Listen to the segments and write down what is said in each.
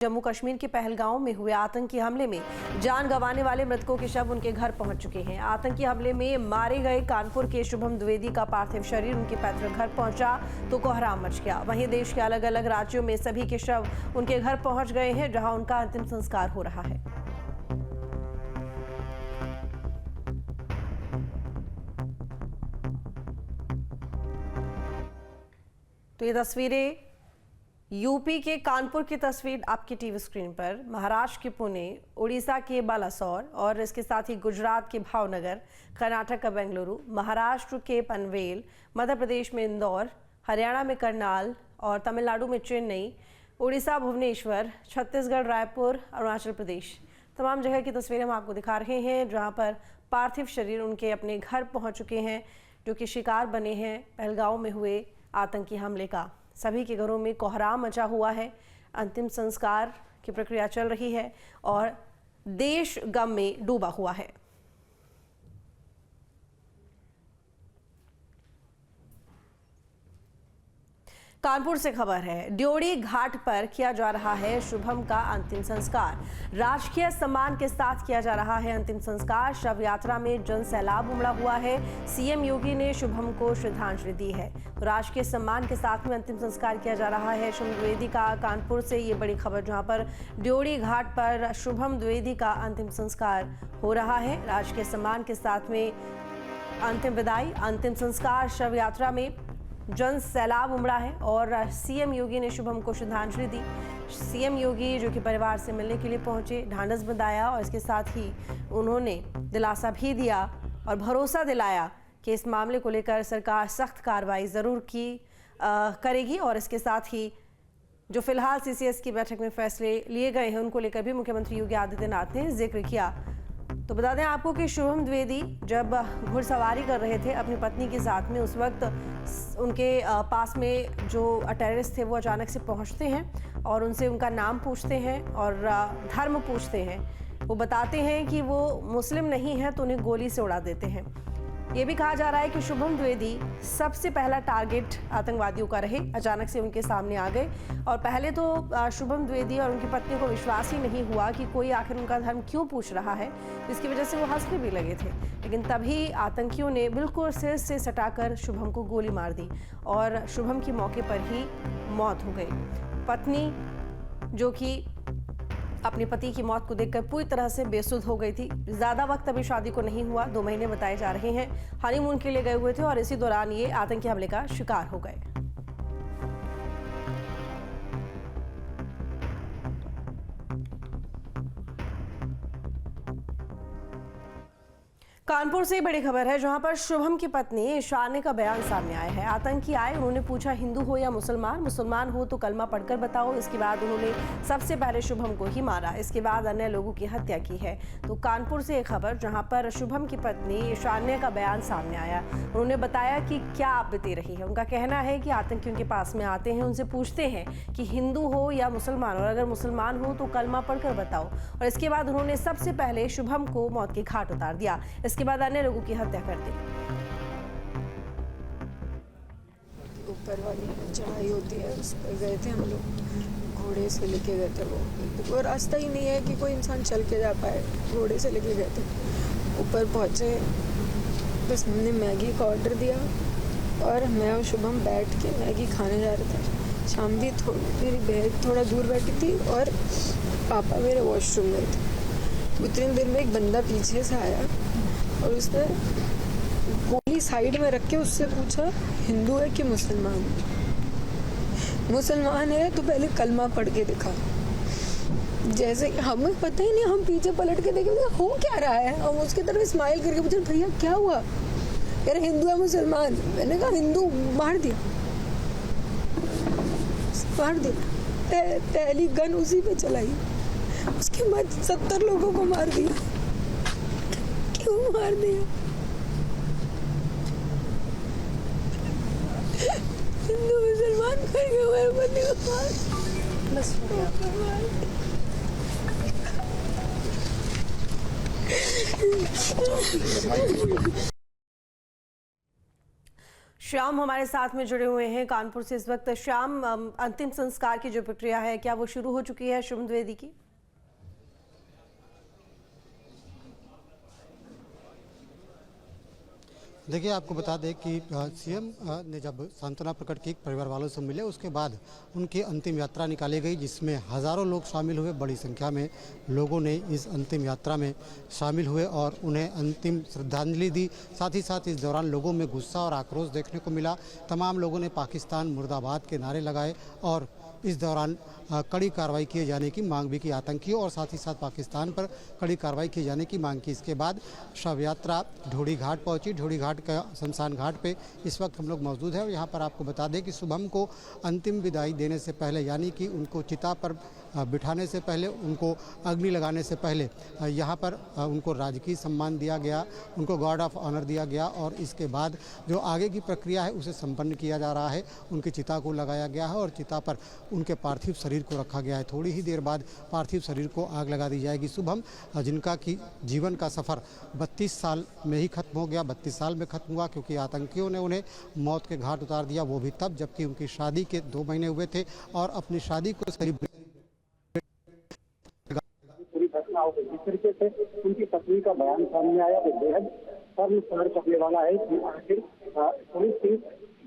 जम्मू कश्मीर के पहलगांव में हुए आतंकी हमले में जान गंवाने वाले मृतकों के शव उनके घर पहुंच चुके हैं। आतंकी हमले में मारे गए कानपुर के शुभम द्विवेदी का पार्थिव शरीर उनके पैतृक घर पहुंचा तो कोहराम मच गया। वहीं देश के अलग अलग राज्यों में सभी के शव उनके घर पहुंच गए हैं, जहां उनका अंतिम संस्कार हो रहा है। तो ये तस्वीरें यूपी के कानपुर की तस्वीर आपकी टीवी स्क्रीन पर। महाराष्ट्र के पुणे, उड़ीसा के बालासोर और इसके साथ ही गुजरात के भावनगर, कर्नाटक का बेंगलुरु, महाराष्ट्र के पनवेल, मध्य प्रदेश में इंदौर, हरियाणा में करनाल और तमिलनाडु में चेन्नई, उड़ीसा भुवनेश्वर, छत्तीसगढ़ रायपुर, अरुणाचल प्रदेश, तमाम जगह की तस्वीरें हम आपको दिखा रहे हैं, जहाँ पर पार्थिव शरीर उनके अपने घर पहुँच चुके हैं, जो कि शिकार बने हैं पहलगांव में हुए आतंकी हमले का। सभी के घरों में कोहराम मचा हुआ है। अंतिम संस्कार की प्रक्रिया चल रही है और देश गम में डूबा हुआ है। कानपुर से खबर है, ड्योढ़ी घाट पर किया जा रहा है शुभम का अंतिम संस्कार। राजकीय सम्मान के साथ किया जा रहा है अंतिम संस्कार। शव यात्रा में जन सैलाब उमड़ा हुआ है। सीएम योगी ने शुभम को श्रद्धांजलि दी है। तो राजकीय सम्मान के साथ में अंतिम संस्कार किया जा रहा है शुभम द्विवेदी का। कानपुर से ये बड़ी खबर, जहां पर ड्योढ़ी घाट पर शुभम द्विवेदी का अंतिम संस्कार हो रहा है। राजकीय सम्मान के साथ में अंतिम विदाई, अंतिम संस्कार। शव यात्रा में जन सैलाब उमड़ा है और सीएम योगी ने शुभम को श्रद्धांजलि दी। सीएम योगी जो कि परिवार से मिलने के लिए पहुंचे, ढांढस बंधाया और इसके साथ ही उन्होंने दिलासा भी दिया और भरोसा दिलाया कि इस मामले को लेकर सरकार सख्त कार्रवाई जरूर करेगी। और इसके साथ ही जो फिलहाल सीसीएस की बैठक में फैसले लिए गए हैं, उनको लेकर भी मुख्यमंत्री योगी आदित्यनाथ ने जिक्र किया। तो बता दें आपको कि शुभम द्विवेदी जब घुड़सवारी कर रहे थे अपनी पत्नी के साथ में, उस वक्त उनके पास में जो टेररिस्ट थे वो अचानक से पहुंचते हैं और उनसे उनका नाम पूछते हैं और धर्म पूछते हैं। वो बताते हैं कि वो मुस्लिम नहीं है तो उन्हें गोली से उड़ा देते हैं। ये भी कहा जा रहा है कि शुभम द्विवेदी सबसे पहला टारगेट आतंकवादियों का रहे। अचानक से उनके सामने आ गए और पहले तो शुभम द्विवेदी और उनकी पत्नी को विश्वास ही नहीं हुआ कि कोई आखिर उनका धर्म क्यों पूछ रहा है, इसकी वजह से वो हंसने भी लगे थे। लेकिन तभी आतंकियों ने बिल्कुल सिर से सटाकर शुभम को गोली मार दी और शुभम की मौके पर ही मौत हो गई। पत्नी जो कि अपने पति की मौत को देखकर पूरी तरह से बेसुध हो गई थी। ज्यादा वक्त अभी शादी को नहीं हुआ, 2 महीने बताए जा रहे हैं। हनीमून के लिए गए हुए थे और इसी दौरान ये आतंकी हमले का शिकार हो गए। कानपुर से बड़ी खबर है, जहां पर शुभम की पत्नी ईशान्य का बयान सामने आया है। आतंकी आए, उन्होंने पूछा हिंदू हो या मुसलमान, मुसलमान हो तो कलमा पढ़कर बताओ। इसके बाद उन्होंने सबसे पहले शुभम को ही मारा, इसके बाद अन्य लोगों की हत्या की है। तो कानपुर से एक खबर, जहां पर शुभम की पत्नी ईशान्य का बयान सामने आया। उन्होंने बताया कि क्या आप बीती रही है। उनका कहना है कि आतंकी उनके पास में आते हैं, उनसे पूछते हैं कि हिंदू हो या मुसलमान, और अगर मुसलमान हो तो कलमा पढ़कर बताओ। और इसके बाद उन्होंने सबसे पहले शुभम को मौत के घाट उतार दिया, इसके बाद अन्य लोगों की हत्या कर दी। ऊपर वाली चढ़ाई होती है, उस पर गए थे हम लोग, घोड़े से लेके गए थे। वो रास्ता ही नहीं है कि कोई इंसान चल के जा पाए, घोड़े से लेके गए थे। ऊपर पहुंचे, बस हमने मैगी का ऑर्डर दिया और मैं और शुभम बैठ के मैगी खाने जा रहे थे। शाम भी मेरी बहन थोड़ा दूर बैठी थी और पापा मेरे वॉशरूम गए थे। उतनी देर में एक बंदा पीछे से आया और उसने गोली साइड में रख के उससे पूछा हिंदू है कि मुसलमान। मुसलमान है तो पहले कलमा पढ़ के दिखा। जैसे हमें पता ही नहीं, हम पीछे पलट के देखे हो क्या रहा है, हम उसकी तरफ स्माइल करके पूछे भैया क्या हुआ, यार हिंदू है मुसलमान। मैंने कहा हिंदू, मार दिया, मार दिया। पहली गन उसी पे चलाई, उसके बाद 70 लोगों को मार दिया। क्यों मार दिया? हिंदू मुसलमान करके हमारे पति को मार, बस श्याम हमारे साथ में जुड़े हुए हैं कानपुर से इस वक्त। श्याम, अंतिम संस्कार की जो प्रक्रिया है क्या वो शुरू हो चुकी है शुभम द्विवेदी की? देखिए, आपको बता दें कि सीएम ने जब सांत्वना प्रकट की परिवार वालों से मिले, उसके बाद उनकी अंतिम यात्रा निकाली गई, जिसमें हज़ारों लोग शामिल हुए। बड़ी संख्या में लोगों ने इस अंतिम यात्रा में शामिल हुए और उन्हें अंतिम श्रद्धांजलि दी। साथ ही साथ इस दौरान लोगों में गुस्सा और आक्रोश देखने को मिला। तमाम लोगों ने पाकिस्तान मुर्दाबाद के नारे लगाए और इस दौरान कड़ी कार्रवाई किए जाने की मांग भी की आतंकियों और साथ ही साथ पाकिस्तान पर कड़ी कार्रवाई किए जाने की मांग की। इसके बाद शव यात्रा ढोड़ी घाट पहुंची। ढोड़ी घाट का शमशान घाट पे इस वक्त हम लोग मौजूद हैं और यहाँ पर आपको बता दें कि शुभम को अंतिम विदाई देने से पहले, यानी कि उनको चिता पर बिठाने से पहले, उनको अग्नि लगाने से पहले यहाँ पर उनको राजकीय सम्मान दिया गया, उनको गार्ड ऑफ ऑनर दिया गया और इसके बाद जो आगे की प्रक्रिया है उसे संपन्न किया जा रहा है। उनकी चिता को लगाया गया है और चिता पर उनके पार्थिव शरीर को रखा गया है। थोड़ी ही देर बाद पार्थिव शरीर को आग लगा दी जाएगी। शुभम, जिनका कि जीवन का सफ़र 32 साल में ही खत्म हो गया, 32 साल में खत्म हुआ क्योंकि आतंकियों ने उन्हें मौत के घाट उतार दिया, वो भी तब जबकि उनकी शादी के 2 महीने हुए थे और अपनी शादी को पूरी घटना हो गई। जिस तरीके से उनकी पत्नी का बयान सामने आया वो बेहद शर्म करने वाला है कि आखिर पुलिस की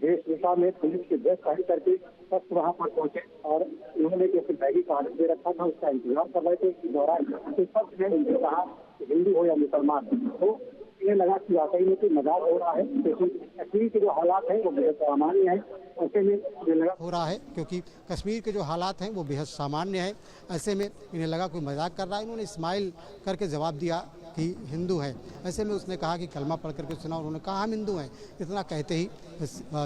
वेशभूषा में पुलिस के ड्रेस पहन करके शख्स वहाँ पर पहुंचे और उन्होंने जैसे मैगी का ऑर्डर दे रखा था, उसका इंतजार कर रहे थे। इस दौरान इस शख्स ने उनसे कहा हिंदू हो या मुसलमान, तो इन्हें लगा कि वाकई में कोई मजाक हो रहा है, क्योंकि कश्मीर के जो हालात हैं वो बेहद सामान्य है। ऐसे में इन्हें लगा हो रहा है क्योंकि कश्मीर के जो हालात हैं वो बेहद सामान्य है। ऐसे में इन्हें लगा कोई मजाक कर रहा है। इन्होंने स्माइल करके जवाब दिया कि हिंदू है। ऐसे में उसने कहा कि कलमा पढ़ करके सुना, उन्होंने कहा हम हिंदू हैं। इतना कहते ही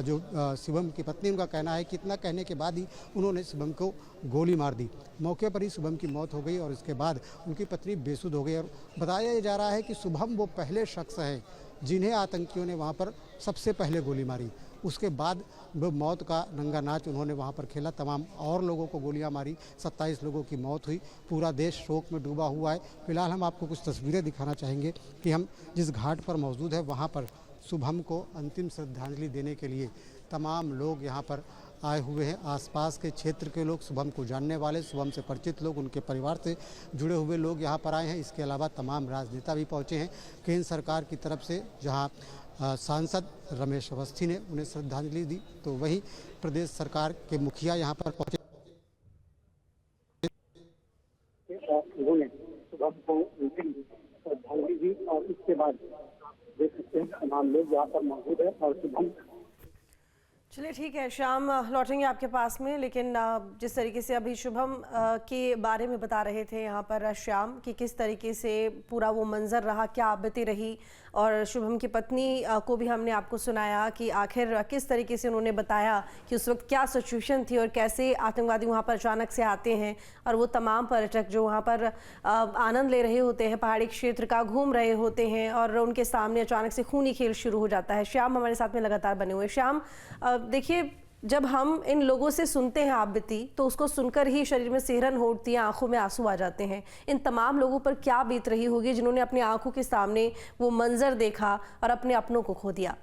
जो शुभम की पत्नी, उनका कहना है कि इतना कहने के बाद ही उन्होंने शुभम को गोली मार दी। मौके पर ही शुभम की मौत हो गई और इसके बाद उनकी पत्नी बेसुध हो गई। और बताया जा रहा है कि शुभम वो पहले शख्स हैं जिन्हें आतंकियों ने वहाँ पर सबसे पहले गोली मारी। उसके बाद वो मौत का नंगा नाच उन्होंने वहाँ पर खेला। तमाम और लोगों को गोलियां मारी, 27 लोगों की मौत हुई। पूरा देश शोक में डूबा हुआ है। फिलहाल हम आपको कुछ तस्वीरें दिखाना चाहेंगे कि हम जिस घाट पर मौजूद है वहाँ पर शुभम को अंतिम श्रद्धांजलि देने के लिए तमाम लोग यहाँ पर आए हुए हैं। आसपास के क्षेत्र के लोग, शुभम को जानने वाले, शुभम से परिचित लोग, उनके परिवार से जुड़े हुए लोग यहाँ पर आए हैं। इसके अलावा तमाम राजनेता भी पहुँचे हैं केंद्र सरकार की तरफ से, जहाँ सांसद रमेश अवस्थी ने उन्हें श्रद्धांजलि दी, तो वहीं प्रदेश सरकार के मुखिया यहाँ पर पहुंचे। उन्होंने शुभम को श्रद्धांजलि दी और इसके बाद देख सकते हैं तमाम लोग यहाँ पर मौजूद है और शुभम। चलिए ठीक है श्याम, लौटेंगे आपके पास में, लेकिन जिस तरीके से अभी शुभम के बारे में बता रहे थे यहाँ पर श्याम कि किस तरीके से पूरा वो मंजर रहा, क्या आपत्ति रही, और शुभम की पत्नी को भी हमने आपको सुनाया कि आखिर किस तरीके से उन्होंने बताया कि उस वक्त क्या सिचुएशन थी और कैसे आतंकवादी वहाँ पर अचानक से आते हैं और वो तमाम पर्यटक जो वहाँ पर आनंद ले रहे होते हैं, पहाड़ी क्षेत्र का घूम रहे होते हैं और उनके सामने अचानक से खूनी खेल शुरू हो जाता है। श्याम हमारे साथ में लगातार बने हुए। श्याम, देखिए, जब हम इन लोगों से सुनते हैं आप बीती, तो उसको सुनकर ही शरीर में सिहरन होती है, आंखों में आंसू आ जाते हैं। इन तमाम लोगों पर क्या बीत रही होगी जिन्होंने अपनी आंखों के सामने वो मंजर देखा और अपने अपनों को खो दिया।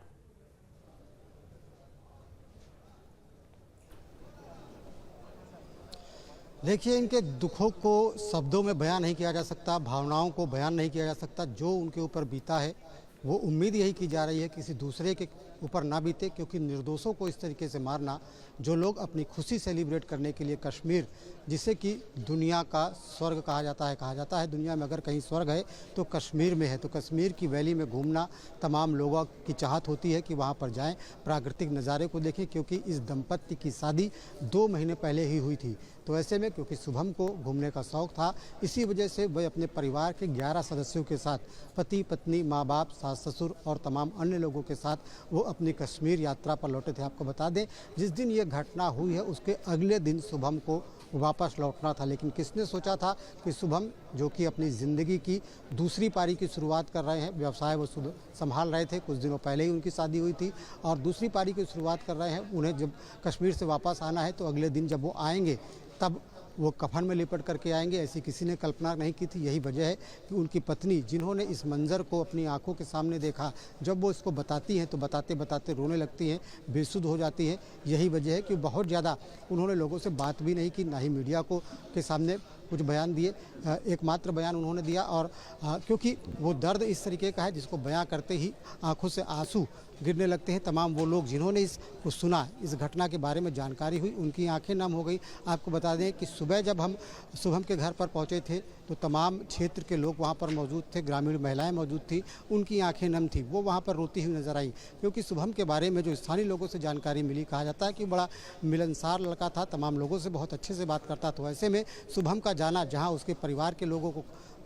देखिए, इनके दुखों को शब्दों में बयान नहीं किया जा सकता, भावनाओं को बयान नहीं किया जा सकता। जो उनके ऊपर बीता है वो उम्मीद यही की जा रही है किसी दूसरे के ऊपर ना बीते, क्योंकि निर्दोषों को इस तरीके से मारना, जो लोग अपनी खुशी सेलिब्रेट करने के लिए कश्मीर, जिसे कि दुनिया का स्वर्ग कहा जाता है दुनिया में अगर कहीं स्वर्ग है तो कश्मीर में है। तो कश्मीर की वैली में घूमना तमाम लोगों की चाहत होती है कि वहाँ पर जाएं, प्राकृतिक नज़ारे को देखें, क्योंकि इस दंपत्ति की शादी 2 महीने पहले ही हुई थी। तो ऐसे में क्योंकि शुभम को घूमने का शौक़ था, इसी वजह से वह अपने परिवार के 11 सदस्यों के साथ, पति पत्नी, माँ बाप, सास ससुर और तमाम अन्य लोगों के साथ वो अपनी कश्मीर यात्रा पर लौटे थे। आपको बता दें, जिस दिन ये घटना हुई है उसके अगले दिन शुभम को वापस लौटना था, लेकिन किसने सोचा था कि शुभम, जो कि अपनी ज़िंदगी की दूसरी पारी की शुरुआत कर रहे हैं, व्यवसाय वो संभाल रहे थे, कुछ दिनों पहले ही उनकी शादी हुई थी और दूसरी पारी की शुरुआत कर रहे हैं, उन्हें जब कश्मीर से वापस आना है तो अगले दिन जब वो आएंगे तब वो कफन में लिपट करके आएंगे, ऐसी किसी ने कल्पना नहीं की थी। यही वजह है कि उनकी पत्नी, जिन्होंने इस मंज़र को अपनी आंखों के सामने देखा, जब वो इसको बताती हैं तो बताते बताते रोने लगती हैं, बेसुध हो जाती हैं। यही वजह है कि बहुत ज़्यादा उन्होंने लोगों से बात भी नहीं की, ना ही मीडिया को के सामने कुछ बयान दिए। एकमात्र बयान उन्होंने दिया, और क्योंकि वो दर्द इस तरीके का है जिसको बयां करते ही आंखों से आंसू गिरने लगते हैं। तमाम वो लोग जिन्होंने इसको सुना, इस घटना के बारे में जानकारी हुई, उनकी आंखें नम हो गई। आपको बता दें कि सुबह जब हम शुभम के घर पर पहुंचे थे तो तमाम क्षेत्र के लोग वहां पर मौजूद थे, ग्रामीण महिलाएं मौजूद थी, उनकी आंखें नम थी। वो वहां पर रोती हुई नजर आई, क्योंकि शुभम के बारे में जो स्थानीय लोगों से जानकारी मिली, कहा जाता है कि बड़ा मिलनसार लड़का था, तमाम लोगों से बहुत अच्छे से बात करता। तो ऐसे में शुभम का जाना जहाँ उसके परिवार के लोगों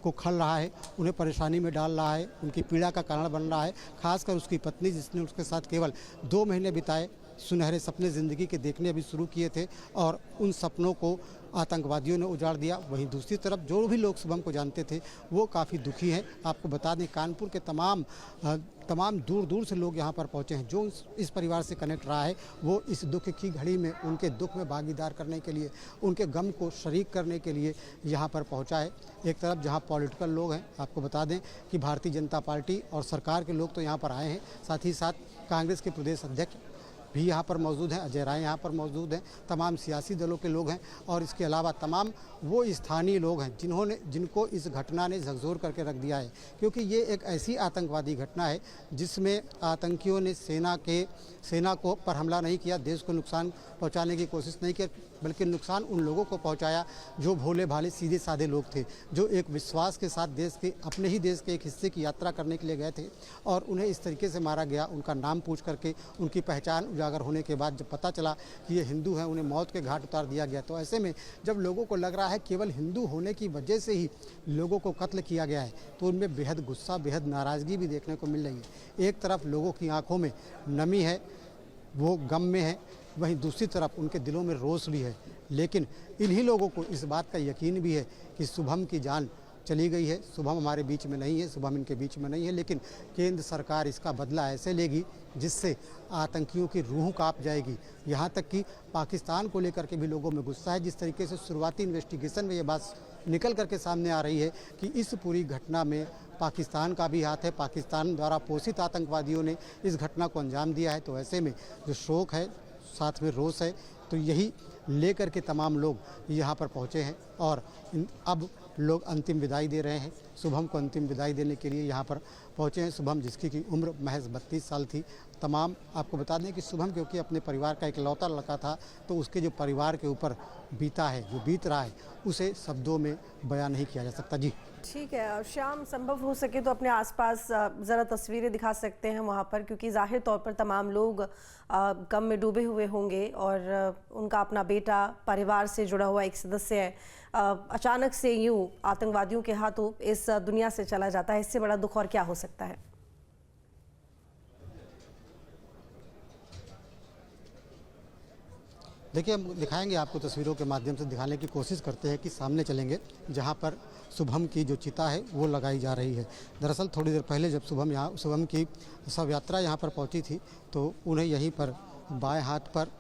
को खल रहा है, उन्हें परेशानी में डाल रहा है, उनकी पीड़ा का कारण बन रहा है, खासकर उसकी पत्नी जिसने उसके साथ केवल 2 महीने बिताए, सुनहरे सपने ज़िंदगी के देखने अभी शुरू किए थे, और उन सपनों को आतंकवादियों ने उजाड़ दिया। वहीं दूसरी तरफ जो भी लोग शुभम को जानते थे वो काफ़ी दुखी हैं। आपको बता दें कानपुर के तमाम दूर दूर से लोग यहाँ पर पहुँचे हैं। जो इस परिवार से कनेक्ट रहा है वो इस दुख की घड़ी में उनके दुख में भागीदार करने के लिए, उनके गम को शरीक करने के लिए यहाँ पर पहुँचा है। एक तरफ जहाँ पॉलिटिकल लोग हैं, आपको बता दें कि भारतीय जनता पार्टी और सरकार के लोग तो यहाँ पर आए हैं, साथ ही साथ कांग्रेस के प्रदेश अध्यक्ष भी यहाँ पर मौजूद हैं, अजय राय यहाँ पर मौजूद हैं, तमाम सियासी दलों के लोग हैं, और इसके अलावा तमाम वो स्थानीय लोग हैं जिनको इस घटना ने झकझोर करके रख दिया है। क्योंकि ये एक ऐसी आतंकवादी घटना है जिसमें आतंकियों ने सेना को पर हमला नहीं किया, देश को नुकसान पहुँचाने की कोशिश नहीं की, बल्कि नुकसान उन लोगों को पहुँचाया जो भोले भाले सीधे साधे लोग थे, जो एक विश्वास के साथ अपने ही देश के एक हिस्से की यात्रा करने के लिए गए थे, और उन्हें इस तरीके से मारा गया। उनका नाम पूछ करके उनकी पहचान उजागर होने के बाद जब पता चला कि ये हिंदू हैं, उन्हें मौत के घाट उतार दिया गया। तो ऐसे में जब लोगों को लग रहा है केवल हिंदू होने की वजह से ही लोगों को कत्ल किया गया है, तो उनमें बेहद गुस्सा, बेहद नाराज़गी भी देखने को मिल रही है। एक तरफ लोगों की आंखों में नमी है, वो गम में है, वहीं दूसरी तरफ उनके दिलों में रोष भी है। लेकिन इन्हीं लोगों को इस बात का यकीन भी है कि शुभम की जान चली गई है, शुभम हमारे बीच में नहीं है, शुभम इनके बीच में नहीं है, लेकिन केंद्र सरकार इसका बदला ऐसे लेगी जिससे आतंकियों की रूह कांप जाएगी। यहाँ तक कि पाकिस्तान को लेकर के भी लोगों में गुस्सा है। जिस तरीके से शुरुआती इन्वेस्टिगेशन में ये बात निकल करके सामने आ रही है कि इस पूरी घटना में पाकिस्तान का भी हाथ है, पाकिस्तान द्वारा पोषित आतंकवादियों ने इस घटना को अंजाम दिया है। तो ऐसे में जो शोक है, साथ में रोष है, तो यही लेकर के तमाम लोग यहाँ पर पहुँचे हैं, और अब लोग अंतिम विदाई दे रहे हैं। शुभम को अंतिम विदाई देने के लिए यहाँ पर पहुँचे हैं। शुभम, जिसकी की उम्र महज 32 साल थी। तमाम आपको बता दें कि शुभम क्योंकि अपने परिवार का इकलौता लड़का था, तो उसके जो परिवार के ऊपर बीता है, जो बीत रहा है, उसे शब्दों में बयान नहीं किया जा सकता। जी ठीक है श्याम, संभव हो सके तो अपने आसपास ज़रा तस्वीरें दिखा सकते हैं वहाँ पर, क्योंकि जाहिर तौर पर तमाम लोग गम में डूबे हुए होंगे, और उनका अपना बेटा, परिवार से जुड़ा हुआ एक सदस्य है, अचानक से यूं आतंकवादियों के हाथों इस दुनिया से चला जाता है। इससे बड़ा दुख और क्या हो सकता है। देखिए, हम दिखाएंगे आपको, तस्वीरों के माध्यम से दिखाने की कोशिश करते हैं कि सामने चलेंगे जहां पर शुभम की जो चिता है वो लगाई जा रही है। दरअसल थोड़ी देर पहले जब शुभम की शव यात्रा यहाँ पर पहुँची थी, तो उन्हें यहीं पर बाएं हाथ पर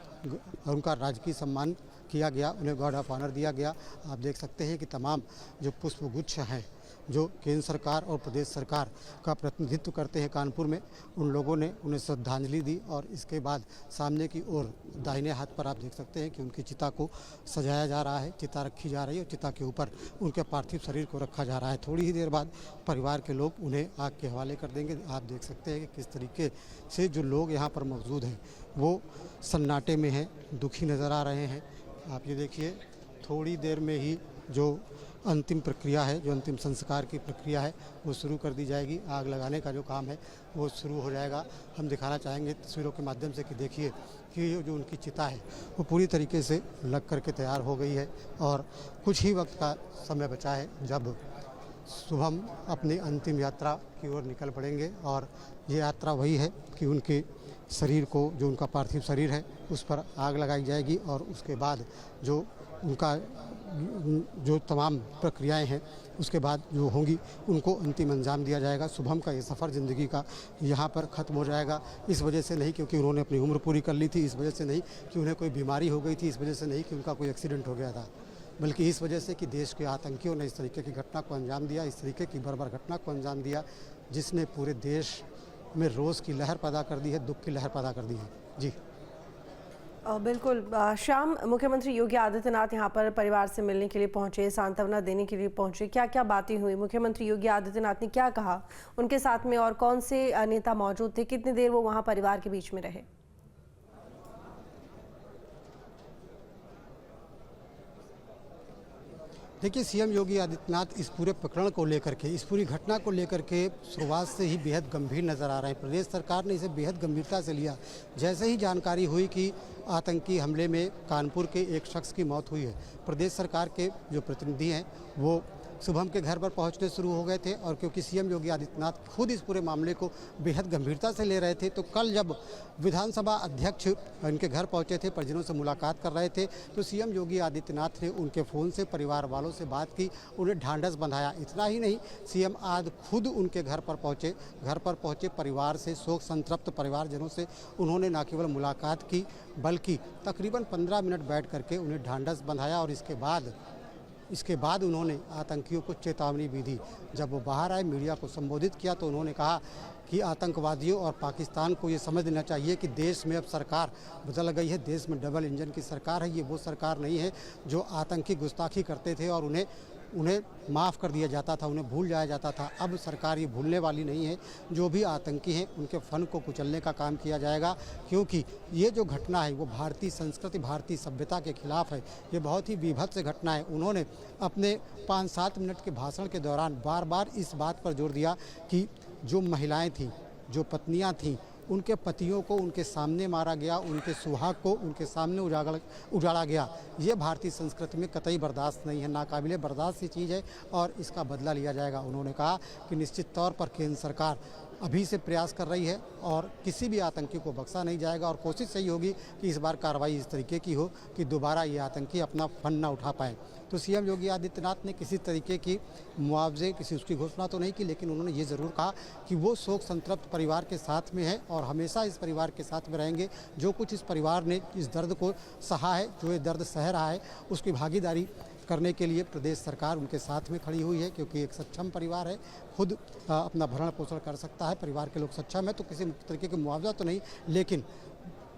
उनका राजकीय सम्मान किया गया, उन्हें गार्ड ऑफ ऑनर दिया गया। आप देख सकते हैं कि तमाम जो पुष्पगुच्छ हैं, जो केंद्र सरकार और प्रदेश सरकार का प्रतिनिधित्व करते हैं कानपुर में, उन लोगों ने उन्हें श्रद्धांजलि दी। और इसके बाद सामने की ओर दाहिने हाथ पर आप देख सकते हैं कि उनकी चिता को सजाया जा रहा है, चिता रखी जा रही है, और चिता के ऊपर उनके पार्थिव शरीर को रखा जा रहा है। थोड़ी ही देर बाद परिवार के लोग उन्हें आग के हवाले कर देंगे। आप देख सकते हैं कि किस तरीके से जो लोग यहाँ पर मौजूद हैं वो सन्नाटे में हैं, दुखी नज़र आ रहे हैं। आप ये देखिए, थोड़ी देर में ही जो अंतिम प्रक्रिया है, जो अंतिम संस्कार की प्रक्रिया है, वो शुरू कर दी जाएगी। आग लगाने का जो काम है वो शुरू हो जाएगा। हम दिखाना चाहेंगे तस्वीरों के माध्यम से कि देखिए कि जो उनकी चिता है वो पूरी तरीके से लग करके तैयार हो गई है, और कुछ ही वक्त का समय बचा है जब शुभम अपनी अंतिम यात्रा की ओर निकल पड़ेंगे। और ये यात्रा वही है कि उनके शरीर को, जो उनका पार्थिव शरीर है, उस पर आग लगाई जाएगी, और उसके बाद जो उनका जो तमाम प्रक्रियाएं हैं उसके बाद जो होंगी उनको अंतिम अंजाम दिया जाएगा। शुभम का ये सफ़र ज़िंदगी का यहाँ पर ख़त्म हो जाएगा। इस वजह से नहीं क्योंकि उन्होंने अपनी उम्र पूरी कर ली थी, इस वजह से नहीं कि उन्हें कोई बीमारी हो गई थी, इस वजह से नहीं कि उनका कोई एक्सीडेंट हो गया था। बल्कि इस वजह से कि देश के आतंकियों ने इस तरीके की घटना को अंजाम दिया, इस तरीके की बर्बर घटना को अंजाम दिया, जिसने पूरे देश में रोष की लहर पैदा कर दी है, दुख की लहर पैदा कर दी है। जी बिल्कुल। शाम, मुख्यमंत्री योगी आदित्यनाथ यहाँ पर परिवार से मिलने के लिए पहुंचे, सांत्वना देने के लिए पहुंचे, क्या क्या बातें हुई? मुख्यमंत्री योगी आदित्यनाथ ने क्या कहा? उनके साथ में और कौन से नेता मौजूद थे? कितनी देर वो वहाँ परिवार के बीच में रहे? देखिए, सीएम योगी आदित्यनाथ इस पूरे प्रकरण को लेकर के, इस पूरी घटना को लेकर के शुरुआत से ही बेहद गंभीर नज़र आ रहे हैं। प्रदेश सरकार ने इसे बेहद गंभीरता से लिया। जैसे ही जानकारी हुई कि आतंकी हमले में कानपुर के एक शख्स की मौत हुई है, प्रदेश सरकार के जो प्रतिनिधि हैं वो शुभम के घर पर पहुंचने शुरू हो गए थे। और क्योंकि सीएम योगी आदित्यनाथ खुद इस पूरे मामले को बेहद गंभीरता से ले रहे थे, तो कल जब विधानसभा अध्यक्ष इनके घर पहुंचे थे, परिजनों से मुलाकात कर रहे थे, तो सीएम योगी आदित्यनाथ ने उनके फ़ोन से परिवार वालों से बात की, उन्हें ढांढस बंधाया। इतना ही नहीं, सीएम आज खुद उनके घर पर पहुँचे परिवार से, शोक संतप्त परिवारजनों से उन्होंने न केवल मुलाकात की, बल्कि तकरीबन 15 मिनट बैठ करके उन्हें ढांढस बंधाया। और इसके बाद उन्होंने आतंकियों को चेतावनी भी दी। जब वो बाहर आए, मीडिया को संबोधित किया, तो उन्होंने कहा कि आतंकवादियों और पाकिस्तान को ये समझ लेना चाहिए कि देश में अब सरकार बदल गई है, देश में डबल इंजन की सरकार है। ये वो सरकार नहीं है जो आतंकी गुस्ताखी करते थे और उन्हें माफ़ कर दिया जाता था, उन्हें भूल जाया जाता था। अब सरकार ये भूलने वाली नहीं है। जो भी आतंकी हैं उनके फन को कुचलने का काम किया जाएगा, क्योंकि ये जो घटना है वो भारतीय संस्कृति, भारतीय सभ्यता के खिलाफ है। ये बहुत ही बीभत्स घटना है। उन्होंने अपने 5-7 मिनट के भाषण के दौरान बार बार इस बात पर जोर दिया कि जो महिलाएं थीं, जो पत्नियां थीं, उनके पतियों को उनके सामने मारा गया, उनके सुहाग को उनके सामने उजाड़ा गया। ये भारतीय संस्कृति में कतई बर्दाश्त नहीं है, नाकाबिले बर्दाश्त ये चीज़ है और इसका बदला लिया जाएगा। उन्होंने कहा कि निश्चित तौर पर केंद्र सरकार अभी से प्रयास कर रही है और किसी भी आतंकी को बख्शा नहीं जाएगा और कोशिश यही होगी कि इस बार कार्रवाई इस तरीके की हो कि दोबारा ये आतंकी अपना फन ना उठा पाए। तो सीएम योगी आदित्यनाथ ने किसी तरीके की मुआवजे उसकी घोषणा तो नहीं की, लेकिन उन्होंने ये ज़रूर कहा कि वो शोक संतप्त परिवार के साथ में है और हमेशा इस परिवार के साथ में रहेंगे। जो कुछ इस परिवार ने इस दर्द को सहा है, जो ये दर्द सह रहा है, उसकी भागीदारी करने के लिए प्रदेश सरकार उनके साथ में खड़ी हुई है, क्योंकि एक सक्षम परिवार है, खुद अपना भरण पोषण कर सकता है, परिवार के लोग सक्षम है। तो किसी तरीके का मुआवजा तो नहीं, लेकिन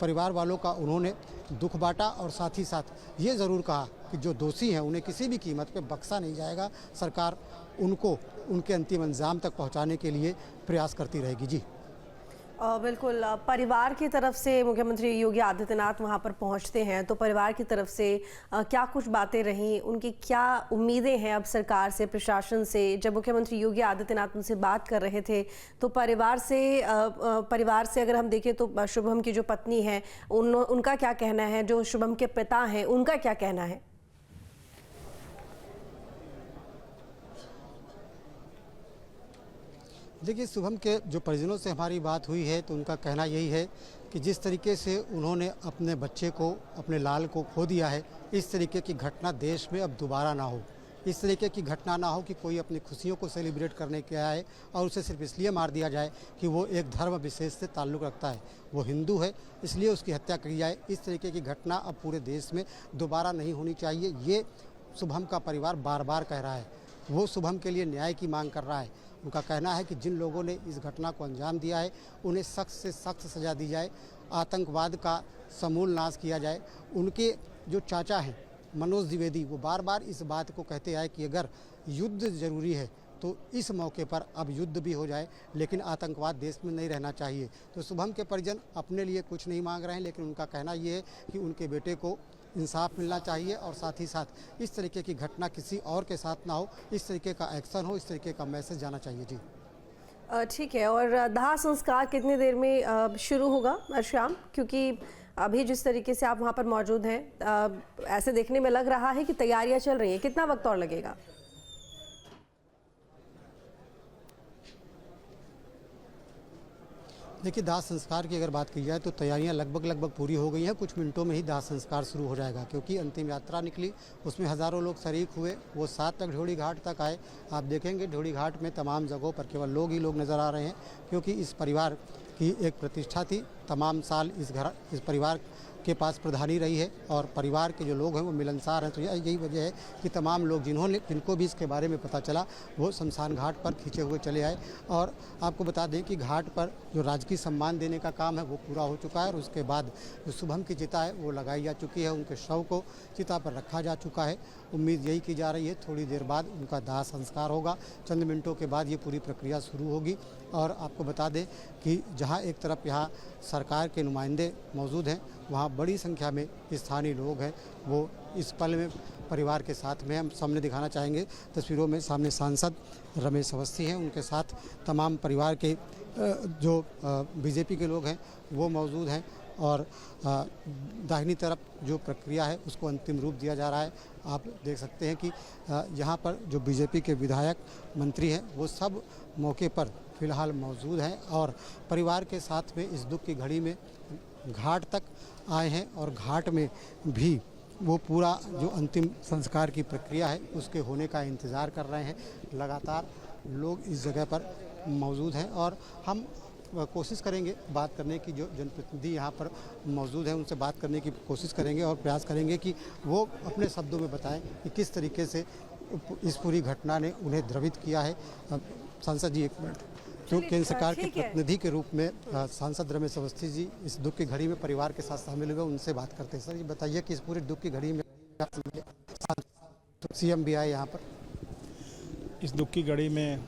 परिवार वालों का उन्होंने दुख बांटा और साथ ही साथ ये ज़रूर कहा कि जो दोषी हैं उन्हें किसी भी कीमत पे बख्शा नहीं जाएगा। सरकार उनको उनके अंतिम अंजाम तक पहुंचाने के लिए प्रयास करती रहेगी। जी बिल्कुल। परिवार की तरफ से मुख्यमंत्री योगी आदित्यनाथ वहां पर पहुंचते हैं, तो परिवार की तरफ से क्या कुछ बातें रहीं, उनकी क्या उम्मीदें हैं अब सरकार से, प्रशासन से? जब मुख्यमंत्री योगी आदित्यनाथ उनसे बात कर रहे थे तो परिवार से अगर हम देखें तो शुभम की जो पत्नी है उनका क्या कहना है, जो शुभम के पिता हैं उनका क्या कहना है? देखिए, शुभम के जो परिजनों से हमारी बात हुई है तो उनका कहना यही है कि जिस तरीके से उन्होंने अपने बच्चे को, अपने लाल को खो दिया है, इस तरीके की घटना देश में अब दोबारा ना हो। इस तरीके की घटना ना हो कि कोई अपनी खुशियों को सेलिब्रेट करने के आए और उसे सिर्फ इसलिए मार दिया जाए कि वो एक धर्म विशेष से ताल्लुक़ रखता है, वो हिंदू है, इसलिए उसकी हत्या की जाए। इस तरीके की घटना अब पूरे देश में दोबारा नहीं होनी चाहिए। ये शुभम का परिवार बार बार कह रहा है, वो शुभम के लिए न्याय की मांग कर रहा है। उनका कहना है कि जिन लोगों ने इस घटना को अंजाम दिया है उन्हें सख्त से सख्त सज़ा दी जाए, आतंकवाद का समूल नाश किया जाए। उनके जो चाचा हैं मनोज द्विवेदी, वो बार बार इस बात को कहते आए कि अगर युद्ध ज़रूरी है तो इस मौके पर अब युद्ध भी हो जाए, लेकिन आतंकवाद देश में नहीं रहना चाहिए। तो शुभम के परिजन अपने लिए कुछ नहीं मांग रहे हैं, लेकिन उनका कहना ये है कि उनके बेटे को इंसाफ मिलना चाहिए और साथ ही साथ इस तरीके की घटना किसी और के साथ ना हो, इस तरीके का एक्शन हो, इस तरीके का मैसेज जाना चाहिए। जी ठीक है। और दाह संस्कार कितनी देर में शुरू होगा श्याम? क्योंकि अभी जिस तरीके से आप वहाँ पर मौजूद हैं, ऐसे देखने में लग रहा है कि तैयारियाँ चल रही हैं, कितना वक्त और लगेगा? देखिए, दाह संस्कार की अगर बात की जाए तो तैयारियां लगभग पूरी हो गई हैं। कुछ मिनटों में ही दाह संस्कार शुरू हो जाएगा, क्योंकि अंतिम यात्रा निकली, उसमें हज़ारों लोग शरीक हुए। वो 7 तक ढ्योढ़ी घाट तक आए। आप देखेंगे ढ्योढ़ी घाट में तमाम जगहों पर केवल लोग ही लोग नज़र आ रहे हैं, क्योंकि इस परिवार की एक प्रतिष्ठा थी। तमाम साल इस परिवार के पास प्रधानी रही है और परिवार के जो लोग हैं वो मिलनसार हैं। तो यही वजह है कि तमाम लोग जिनको भी इसके बारे में पता चला वो शमशान घाट पर खींचे हुए चले आए। और आपको बता दें कि घाट पर जो राजकीय सम्मान देने का काम है वो पूरा हो चुका है और उसके बाद जो शुभम की चिता है वो लगाई जा चुकी है। उनके शव को चिता पर रखा जा चुका है। उम्मीद यही की जा रही है थोड़ी देर बाद उनका दाह संस्कार होगा। चंद मिनटों के बाद ये पूरी प्रक्रिया शुरू होगी। और आपको बता दें कि जहां एक तरफ यहाँ सरकार के नुमाइंदे मौजूद हैं, वहाँ बड़ी संख्या में स्थानीय लोग हैं वो इस पल में परिवार के साथ में। हम सामने दिखाना चाहेंगे तस्वीरों में, सामने सांसद रमेश अवस्थी हैं, उनके साथ तमाम परिवार के जो बीजेपी के लोग हैं वो मौजूद हैं। और दाहिनी तरफ जो प्रक्रिया है उसको अंतिम रूप दिया जा रहा है। आप देख सकते हैं कि यहाँ पर जो बीजेपी के विधायक मंत्री हैं वो सब मौके पर फिलहाल मौजूद हैं और परिवार के साथ में इस दुख की घड़ी में घाट तक आए हैं और घाट में भी वो पूरा जो अंतिम संस्कार की प्रक्रिया है उसके होने का इंतज़ार कर रहे हैं। लगातार लोग इस जगह पर मौजूद हैं और हम कोशिश करेंगे बात करने की, जो जनप्रतिनिधि यहाँ पर मौजूद हैं उनसे बात करने की कोशिश करेंगे और प्रयास करेंगे कि वो अपने शब्दों में बताएं कि किस तरीके से इस पूरी घटना ने उन्हें द्रवित किया है। सांसद जी एक मिनट, जो केंद्र सरकार के प्रतिनिधि के रूप में सांसद रमेश अवस्थी जी इस दुख की घड़ी में परिवार के साथ शामिल हुए, उनसे बात करते हैं। सर ये बताइए कि इस पूरी दुख की घड़ी में सीएम भी आए यहाँ पर। इस दुख की घड़ी में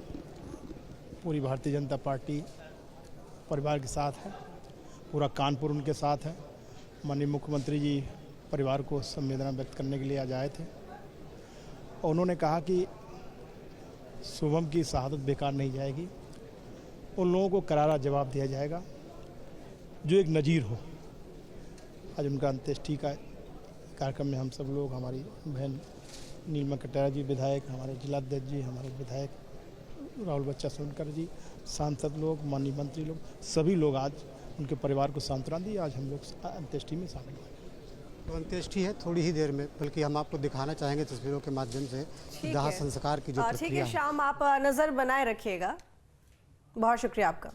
पूरी भारतीय जनता पार्टी परिवार के साथ है, पूरा कानपुर उनके साथ है। माननीय मुख्यमंत्री जी परिवार को संवेदना व्यक्त करने के लिए आज आए थे और उन्होंने कहा कि शुभम की शहादत बेकार नहीं जाएगी, उन लोगों को करारा जवाब दिया जाएगा जो एक नज़ीर हो। आज उनका अंत्येष्टि का कार्यक्रम में हम सब लोग, हमारी बहन नीलमा कटारिया जी विधायक, हमारे जिलाध्यक्ष जी, हमारे विधायक राहुल बच्चा सोनकर जी, सांसद लोग, माननीय मंत्री लोग, सभी लोग आज उनके परिवार को सांत्वना दी। आज हम लोग अंत्येष्टि में शामिल हुए। तो अंत्येष्टि है थोड़ी ही देर में, बल्कि हम आपको दिखाना चाहेंगे तस्वीरों के माध्यम से दाह संस्कार की जो ठीक प्रक्रिया है है। श्याम, आप नज़र बनाए रखिएगा। बहुत शुक्रिया आपका।